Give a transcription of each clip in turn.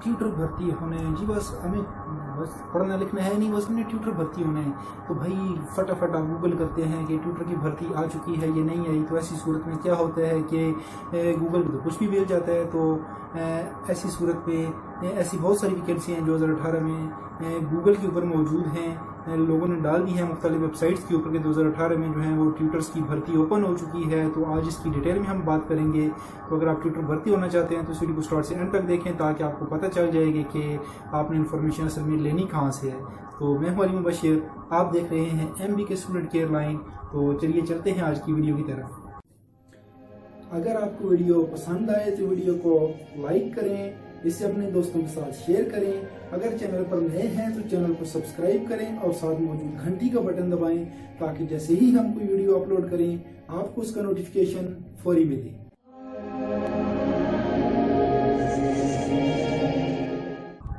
Tutor भर्ती होने जी, बस हमें बस पढ़ना लिखना है नहीं, बस हमें ट्यूटर भर्ती होना है। तो भाई फटाफट आप गूगल करते हैं कि ट्यूटर की भर्ती आ चुकी है या नहीं आई। तो ऐसी सूरत में क्या होता है कि गूगल पे तो कुछ भी मिल जाता है। तो ऐसी सूरत पे ऐसी बहुत सारी वैकेंसी हैं 2018 में गूगल के ऊपर मौजूद हैं, लोगों ने डाल दी है मुख्तलिफ वेबसाइट्स के ऊपर के 2018 में जो है वो ट्यूटर्स की भर्ती ओपन हो चुकी है। तो आज इसकी डिटेल में हम बात करेंगे। तो अगर आप ट्यूटर भर्ती होना चाहते हैं तो इस वीडियो को स्टार्ट से एंड तक देखें ताकि आपको पता चल जाएगी कि आपने इन्फॉर्मेशन असल में लेनी कहाँ से है। तो मैं हूं अली मुबशिर, आप देख रहे हैं MBK स्टूडेंट केयर लाइन। तो चलिए चलते हैं आज की वीडियो की तरफ। अगर आपको वीडियो पसंद आए तो वीडियो को लाइक करें, इसे अपने दोस्तों के साथ शेयर करें। अगर चैनल पर नए हैं तो चैनल को सब्सक्राइब करें और साथ मौजूद घंटी का बटन दबाएं ताकि जैसे ही हम कोई वीडियो अपलोड करें आपको उसका नोटिफिकेशन फौरी मिले।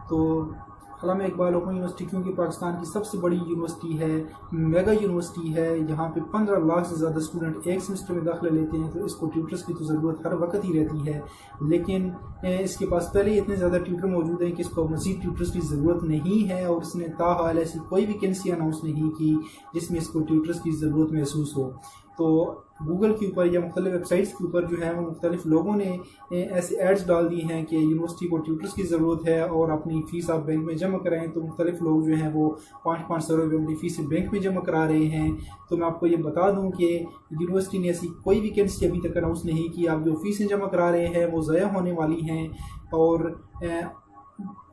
तो अल्लामा इकबाल ओपन यूनिवर्सिटी क्योंकि पाकिस्तान की सबसे बड़ी यूनिवर्सिटी है, मेगा यूनिवर्सिटी है, यहाँ पे 15 लाख से ज़्यादा स्टूडेंट एक सेमेस्टर में दाखिला लेते हैं। तो इसको ट्यूटर्स की तो ज़रूरत हर वक्त ही रहती है, लेकिन इसके पास पहले इतने ज़्यादा ट्यूटर मौजूद हैं कि इसको मज़ीद ट्यूटर्स की ज़रूरत नहीं है। और इसने ताहाल ऐसी कोई वैकेंसी अनाउंस नहीं की जिसमें इसको ट्यूटर्स की ज़रूरत महसूस हो। तो गूगल के ऊपर या मुख्तलिफ वेबसाइट्स के ऊपर जो है वो मुख्तलिफ लोगों ने ऐसे एड्स डाल दी हैं कि यूनिवर्सिटी को ट्यूटर्स की ज़रूरत है और अपनी फ़ीस आप बैंक में जमा कराएं। तो मुख्तलिफ लोग जो हैं वो 500-500 रुपये अपनी फ़ीस बैंक में जमा करा रहे हैं। तो मैं आपको ये बता दूं कि यूनिवर्सिटी ने ऐसी कोई वैकेंसी अभी तक अनाउंस नहीं की। आप जो फ़ीसें जमा करा रहे हैं वो ज़ाया होने वाली हैं और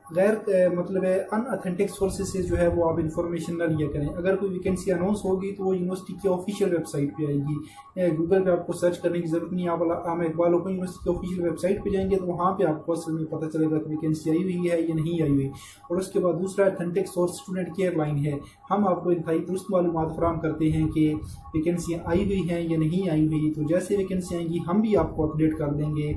गैर मतलब अनऑथेंटिक सोर्सेज से जो है वो आप इन्फॉर्मेशन ना लिया करें। अगर कोई वैकेंसी अनाउंस होगी तो वो यूनिवर्सिटी की ऑफिशियल वेबसाइट पे आएगी। गूगल पे आपको सर्च करने की ज़रूरत नहीं है। आप आम इकबाल ओपन यूनिवर्सिटी की ऑफिशियल वेबसाइट पे जाएंगे तो वहाँ पे आपको असल में पता चलेगा कि वैकेंसी आई हुई है या नहीं आई हुई। और उसके बाद दूसरा authentic source student care line है। हम आपको इंतहाई दुरुस्त मालूमात फराहम करते हैं कि वैकेंसियाँ आई हुई हैं या नहीं आई हुई। तो जैसे वैकेंसी आएंगी हम भी आपको अपडेट कर देंगे।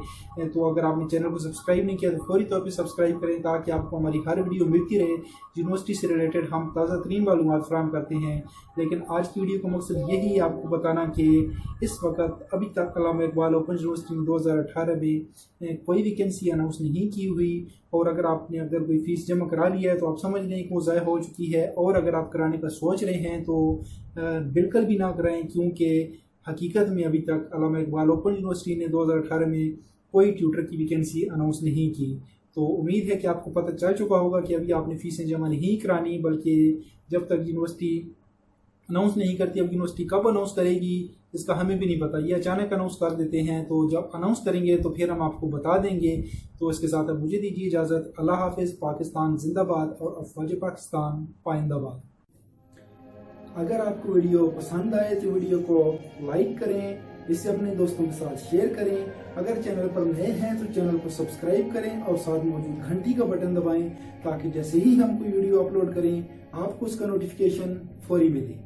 तो अगर आपने चैनल को सब्सक्राइब नहीं किया तो फौरी तौर पर सब्सक्राइब करें ताकि आपको हमारी हर वीडियो मिलती रहे। यूनिवर्सिटी से रिलेटेड हम ताज़ा तरीन मालूमात फराहम करते हैं। लेकिन आज की वीडियो का मकसद यही आपको बताना कि इस वक्त अभी तक अल्लामा इकबाल ओपन यूनिवर्सिटी में 2018 में कोई वैकेंसी अनाउंस नहीं की हुई। और अगर कोई फ़ीस जमा करा लिया है तो आप समझ लें कि वो ज़ाया हो चुकी है। और अगर आप कराने का सोच रहे हैं तो बिल्कुल भी ना कराएं, क्योंकि हकीकत में अभी तक अल्लामा इकबाल ओपन यूनिवर्सिटी ने 2018 में कोई ट्यूटर की वैकेंसी अनाउंस नहीं की। तो उम्मीद है कि आपको पता चल चुका होगा कि अभी आपने फ़ीसें जमा नहीं करानी, बल्कि जब तक यूनिवर्सिटी अनाउंस नहीं करती। अब यूनिवर्सिटी कब अनाउंस करेगी इसका हमें भी नहीं पता, ये अचानक अनाउंस कर देते हैं। तो जब अनाउंस करेंगे तो फिर हम आपको बता देंगे। तो इसके साथ अब मुझे दीजिए इजाज़त। अल्लाह हाफिज़। पाकिस्तान जिंदाबाद और अफवाज पाकिस्तान पाइंदाबाद। अगर आपको वीडियो पसंद आए तो वीडियो को लाइक करें, इसे अपने दोस्तों के साथ शेयर करें। अगर चैनल पर नए हैं तो चैनल को सब्सक्राइब करें और साथ मौजूद घंटी का बटन दबाएं ताकि जैसे ही हम कोई वीडियो अपलोड करें आपको उसका नोटिफिकेशन फौरी मिले।